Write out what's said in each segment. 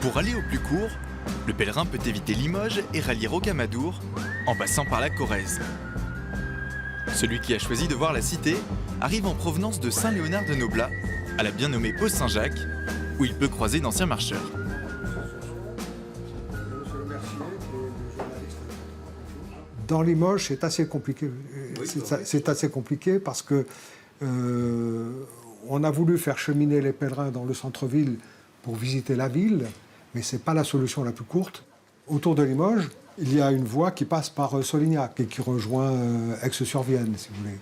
Pour aller au plus court, le pèlerin peut éviter Limoges et rallier Rocamadour en passant par la Corrèze. Celui qui a choisi de voir la cité arrive en provenance de Saint-Léonard-de-Noblat, à la bien nommée Pause Saint-Jacques, où il peut croiser d'anciens marcheurs. Dans Limoges, c'est assez compliqué. C'est assez compliqué parce que on a voulu faire cheminer les pèlerins dans le centre-ville pour visiter la ville, mais ce n'est pas la solution la plus courte. Autour de Limoges, il y a une voie qui passe par Solignac et qui rejoint Aix-sur-Vienne, si vous voulez.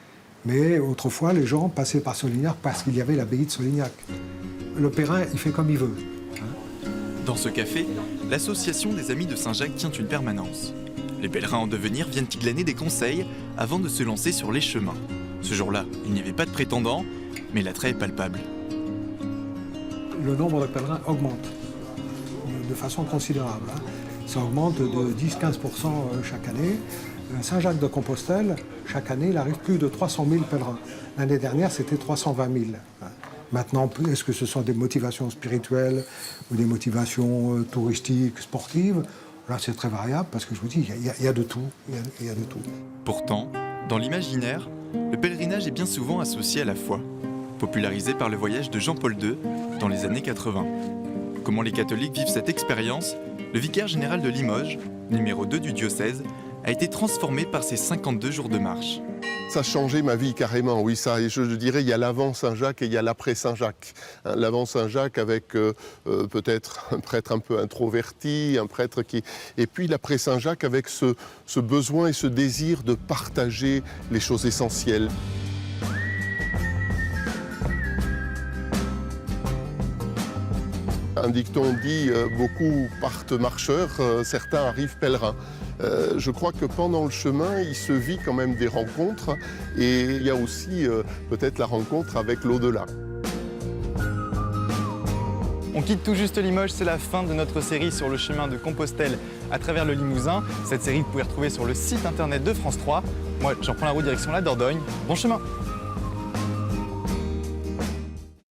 Mais autrefois, les gens passaient par Solignac parce qu'il y avait l'abbaye de Solignac. Le pèlerin, il fait comme il veut. Dans ce café, l'association des Amis de Saint-Jacques tient une permanence. Les pèlerins en devenir viennent y glaner des conseils avant de se lancer sur les chemins. Ce jour-là, il n'y avait pas de prétendants, mais l'attrait est palpable. Le nombre de pèlerins augmente de façon considérable. Ça augmente de 10-15% chaque année. Saint-Jacques-de-Compostelle, chaque année, il arrive plus de 300 000 pèlerins. L'année dernière, c'était 320 000. Maintenant, est-ce que ce sont des motivations spirituelles ou des motivations touristiques, sportives? Là, c'est très variable parce que je vous dis, il y a de tout. Il y a de tout. Pourtant, dans l'imaginaire, le pèlerinage est bien souvent associé à la foi, popularisé par le voyage de Jean-Paul II dans les années 80. Comment les catholiques vivent cette expérience, le vicaire général de Limoges, numéro 2 du diocèse, a été transformé par ces 52 jours de marche. Ça a changé ma vie carrément, oui, ça. Et je dirais, il y a l'avant Saint-Jacques et il y a l'après Saint-Jacques. L'avant Saint-Jacques avec peut-être un prêtre un peu introverti, un prêtre qui... Et puis l'après Saint-Jacques avec ce besoin et ce désir de partager les choses essentielles. Un dicton dit « beaucoup partent marcheurs, certains arrivent pèlerins ». Je crois que pendant le chemin, il se vit quand même des rencontres et il y a aussi peut-être la rencontre avec l'au-delà. On quitte tout juste Limoges, c'est la fin de notre série sur le chemin de Compostelle à travers le Limousin. Cette série, vous pouvez retrouver sur le site internet de France 3. Moi, j'en prends la route direction la Dordogne. Bon chemin!